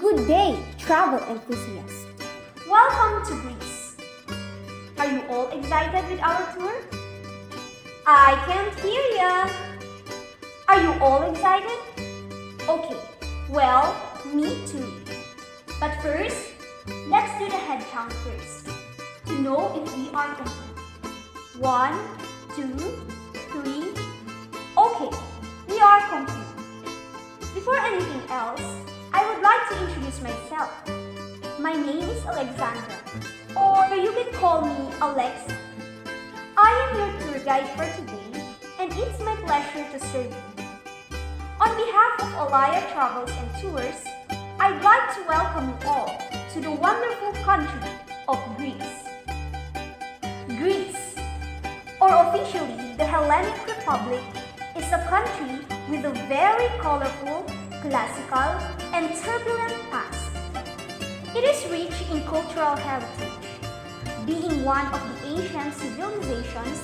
Good day, travel enthusiasts. Welcome to Greece. Are you all excited with our tour? I can't hear ya. Are you all excited? Okay, well, me too. But first, let's do the head count first to know if we are complete. 1, 2, 3. Okay, we are complete. Before anything else, I would like to introduce myself. My name is Alexandra, or you can call me Alex. I am your tour guide for today, and it's my pleasure to serve you. On behalf of Alaya Travels and Tours, I'd like to welcome you all to the wonderful country of Greece. Greece, or officially the Hellenic Republic, is a country with a very colorful, classical, and turbulent past. It is rich in cultural heritage, being one of the ancient civilizations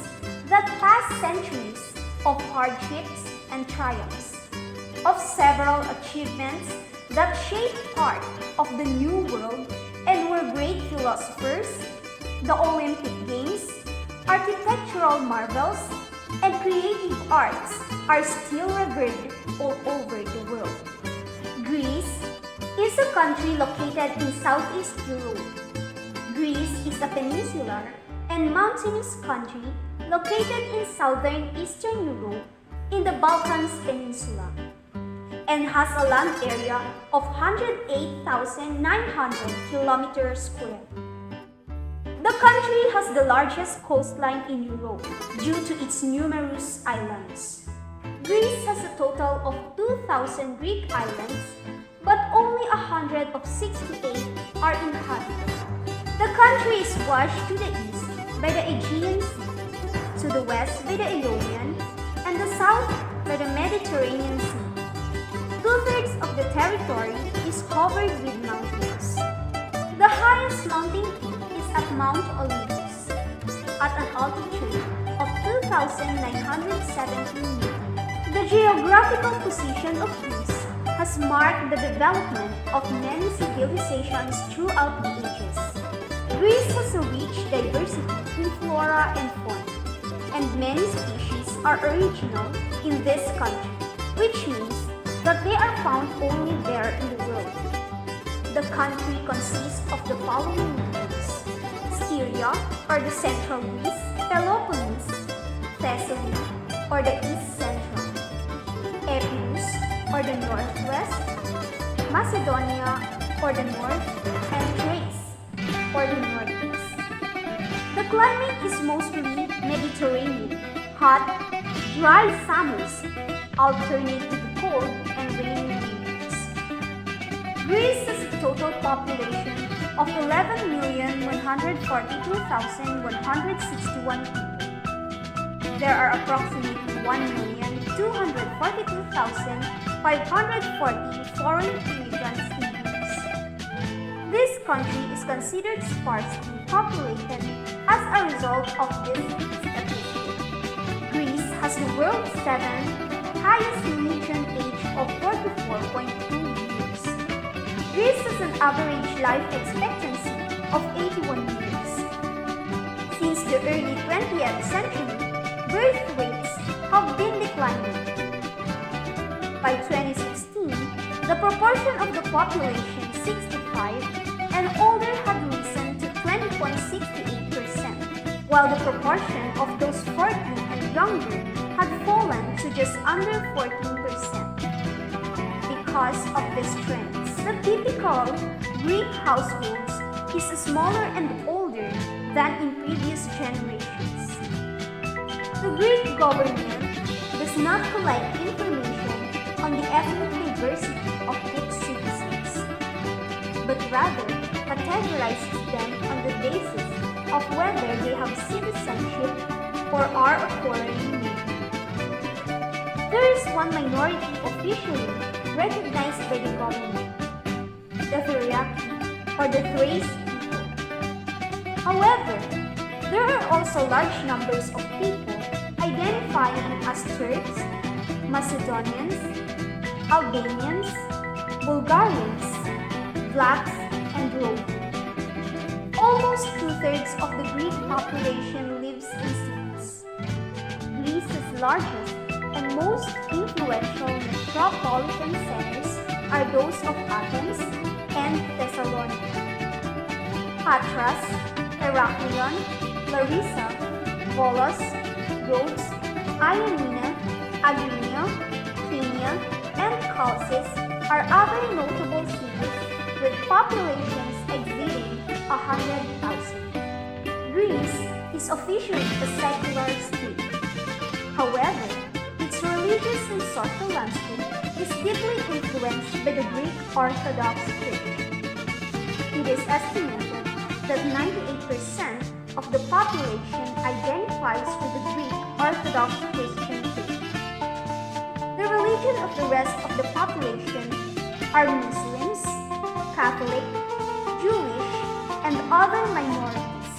that passed centuries of hardships and triumphs, of several achievements that shaped part of the New World and were great philosophers, the Olympic Games, architectural marvels, and creative arts are still revered all over the world. Greece is a country located in Southeast Europe. Greece is a peninsular and mountainous country located in southern Eastern Europe in the Balkans Peninsula and has a land area of 108,900 kilometers square. The country has the largest coastline in Europe due to its numerous islands. Greece has a total of 2,000 Greek islands, but only 168 are inhabited. The country is washed to the east by the Aegean Sea, to the west by the Ionian, and the south by the Mediterranean Sea. Two-thirds of the territory is covered with mountains. The highest mountain peak is at Mount Olympus, at an altitude of 2,917 meters. The geographical position of Greece has marked the development of many civilizations throughout the ages. Greece has a rich diversity in flora and fauna, and many species are original in this country, which means that they are found only there in the world. The country consists of the following regions: Syria, or the central Greece; Peloponnese; Thessaly, or the east central; Epirus, or the northwest; Macedonia, or the north; and Thrace, or the northeast. The climate is mostly Mediterranean, hot, dry summers, alternate with cold and rainy winters. Greece has a total population of 11,142,161 people. There are approximately 1,242,540 foreign immigrants in Greece. This country is considered sparsely populated as a result of this statistic. Greece has the world's 7th highest median age of 44.2 years. Greece has an average life expectancy of 81 years. Since the early 20th century, birth rates have been declining. By 2016, the proportion of the population 65 and older had risen to 20.68%, while the proportion of those 40 and younger had fallen to just under 14%. Because of these trends, the typical Greek households is smaller and older than in previous generations. The Greek government does not collect information on the ethnic diversity of its citizens, but rather categorizes them on the basis of whether they have citizenship or are of foreign nature. There is one minority officially recognized by the government, the Thracians, or the Thrace people. However, there are also large numbers of people identifying as Turks, Macedonians, Albanians, Bulgarians, blacks, and Rome. Almost two-thirds of the Greek population lives in cities. Greece's largest and most influential metropolitan centers are those of Athens and Thessalonica. Patras, Heraklion, Larissa, Volos, Rhodes, Ionia, Agrinia, Kenia, and Chalcis are other notable cities with populations exceeding 100,000. Greece is officially a secular state. However, its religious and social landscape is deeply influenced by the Greek Orthodox Church. It is estimated that 98% of the population identifies with the Greek Orthodox Christian faith. The religion of the rest of the population are Muslims, Catholic, Jewish, and other minorities.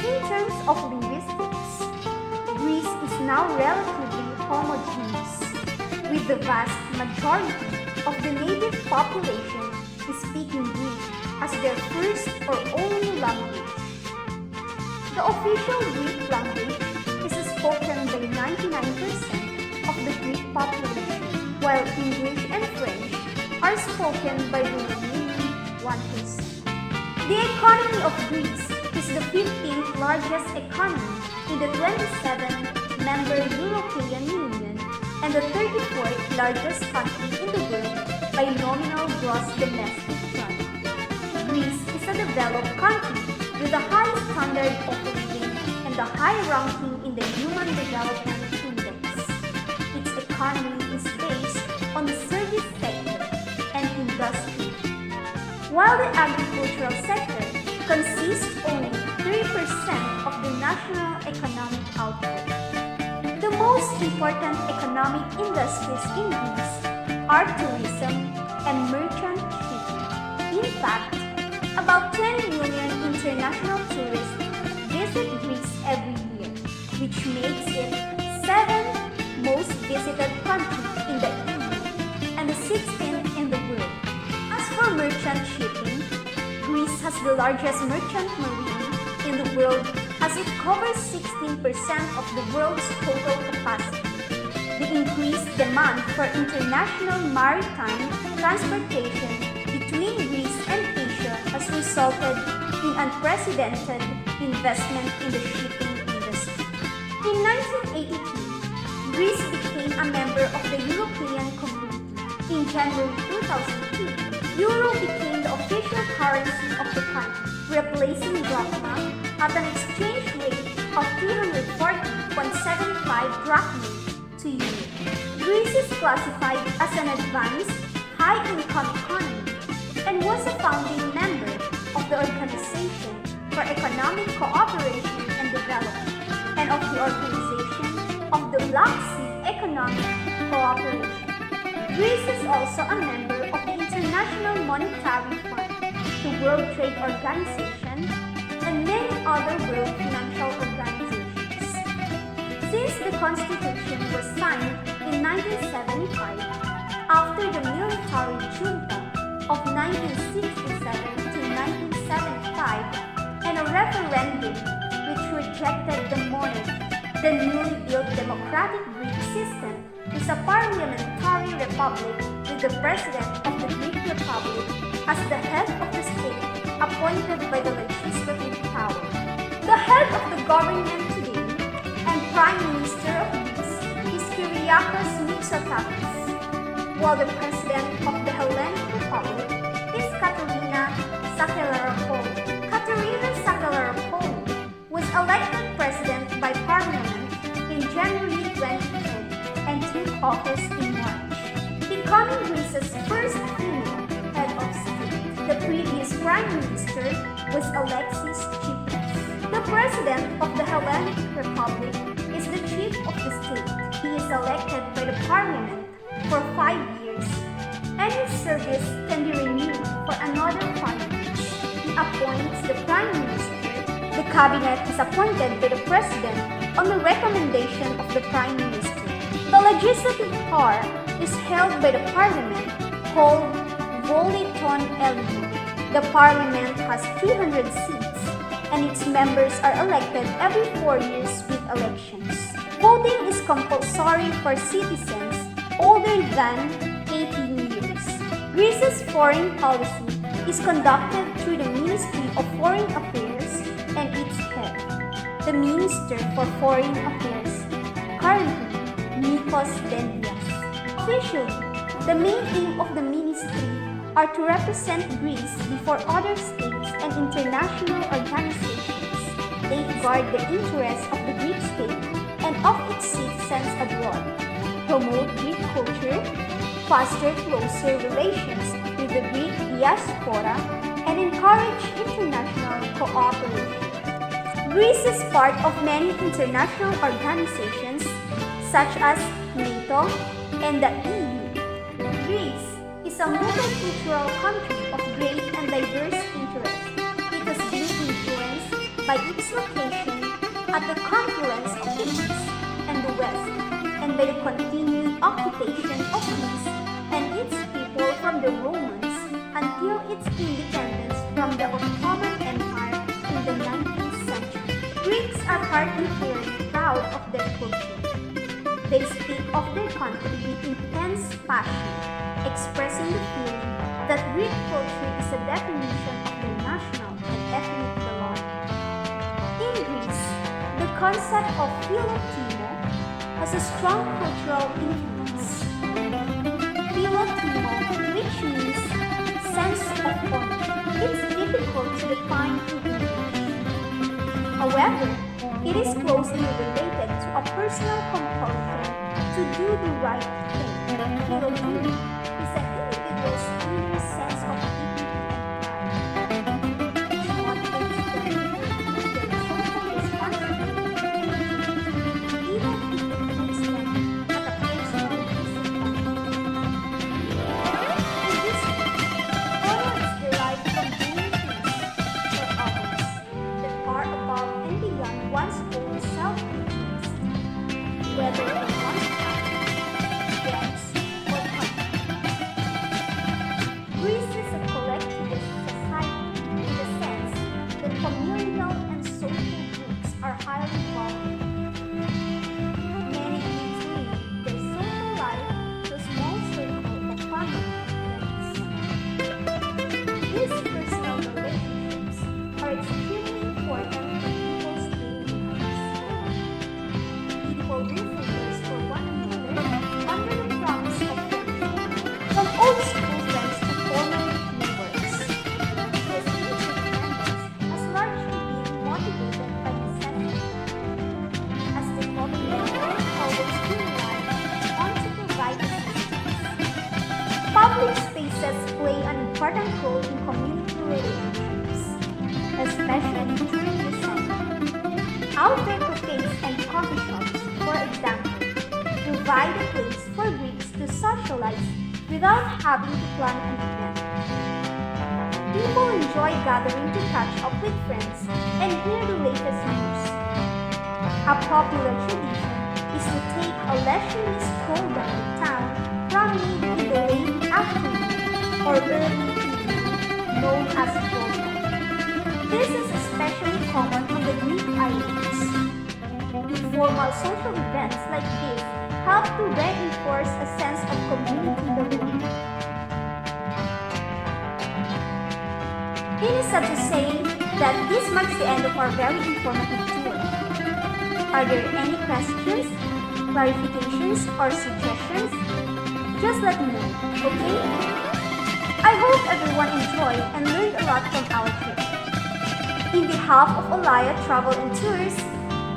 In terms of linguistics, Greece is now relatively homogeneous, with the vast majority of the native population speaking Greek as their first or only language. The official Greek language is spoken by 99% of the Greek population, while English and French are spoken by the remaining 1%. The economy of Greece is the 15th largest economy in the 27-member European Union and the 34th largest country in the world by nominal gross domestic product. Greece is a developed country with a high standard of living and a high ranking in the Human Development Index. Its economy is based on the service sector and industry, while the agricultural sector consists only 3% of the national economic output. The most important economic industries in Greece are tourism and merchant shipping. In fact, about 20 million international tourists visit Greece every year, which makes it 7th most visited country in the EU and the 16th in the world. As for merchant shipping, Greece has the largest merchant marine in the world as it covers 16% of the world's total capacity. The increased demand for international maritime transportation between Greece and Asia has resulted in unprecedented investment in the shipping industry. In 1982, Greece became a member of the European Community. In January 2002, euro became the official currency of the country, replacing drachma at an exchange rate of 340.75 drachmae to euro. Greece is classified as an advanced, high-income economy and was a founding member of the Organization for Economic Cooperation and Development and of the Organization of the Black Sea Economic Cooperation. Greece is also a member of the International Monetary Fund, the World Trade Organization, and many other world financial organizations. Since the Constitution was signed in 1975, after the military junta of 1967 to 1975 and a referendum which rejected the monarchy, the newly built democratic Greek system is a parliamentary republic with the president of the Greek Republic as the head of the state appointed by the legislative power. The head of the government today and Prime Minister of Greece is Kyriakos Mitsotakis, while the president of the Hellenic Republic is Katerina Sakellaropoulou. Katerina Sakellaropoulou was elected president by Parliament in January 2010 and took office in March, becoming Greece's first female head of state. The previous prime minister was Alexis Tsipras. The president of the Hellenic Republic is the chief of the state. He is elected by the Parliament for 5 years, and his service can be renewed for another 5 years. He appoints the Prime Minister. The cabinet is appointed by the President on the recommendation of the Prime Minister. The legislative power is held by the Parliament, called Voliton Elimo. The parliament has 300 seats, and its members are elected every 4 years with elections. Voting is compulsory for citizens older than 18 years. Greece's foreign policy is conducted through the Ministry of Foreign Affairs and its head, the Minister for Foreign Affairs, currently Nikos Dendias. Officially, the main aim of the ministry are to represent Greece before other states and international organizations, safeguard the interests of the Greek state and of its citizens abroad, promote Greek culture, foster closer relations with the Greek diaspora, and encourage international cooperation. Greece is part of many international organizations such as NATO and the EU. Greece is a multicultural country of great and diverse interest. It has been influenced by its location at the confluence of the East and the West, and by the continued occupation of Greece and its people from the Romans until its independence from the Ottoman Empire in the 19th century. Greeks are particularly proud of their culture. They speak of their country with intense passion, expressing the feeling that Greek culture is a definition of their national and ethnic belonging. In Greece, the concept of philotimo has a strong cultural influence. Philotimo, which means sense of honor, it's difficult to define in English. However, it is closely related to a personal compulsion to do the right thing. Philotimo is an individual's inner sense of dignity and pride, which motivates them to fulfill their social responsibility, even if it puts them at a personal disadvantage. In this way, honor is derived from doing things for others that are above and beyond one's own self-interest, whether in one's family, friends, or country. Greece is a collectivist society in the sense that familial and social groups are highly valued. Many Greeks live their social life to a small circle of family and friends. These personal relationships are extremely important for people's daily lives. People do favors for one another under the promise of friendship, from old school friends to former neighbors. This interdependence has largely been motivated by necessity, as the government always relied on to provide assistance. Public spaces play an important role in community relationships, especially during the summer. Outdoor cafes and coffee shops, for example, provide a place for Greeks to socialize without having to plan an event. People enjoy gathering to catch up with friends and hear the latest news. A popular tradition is to take a leisurely stroll down the town promenade in the late afternoon or early evening, known as turbulent. This is especially common on the Greek islands. Informal social events like this help to reinforce a sense of community belonging. It is sad to say that this marks the end of our very informative tour. Are there any questions, clarifications, or suggestions? Just let me know, okay? I hope everyone enjoyed and learned a lot from our trip. In behalf of Olaya Travel and Tours,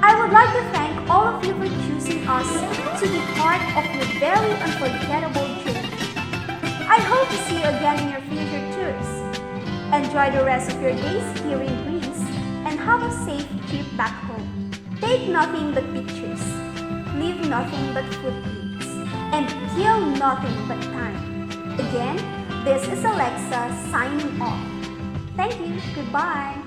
I would like to thank all of you for choosing us to be part of your very unforgettable journey. I hope to see you again in your future tours. Enjoy the rest of your days here in Greece and have a safe trip back home. Take nothing but pictures, leave nothing but footprints, and kill nothing but time. Again, this is Alexa signing off. Thank you. Goodbye.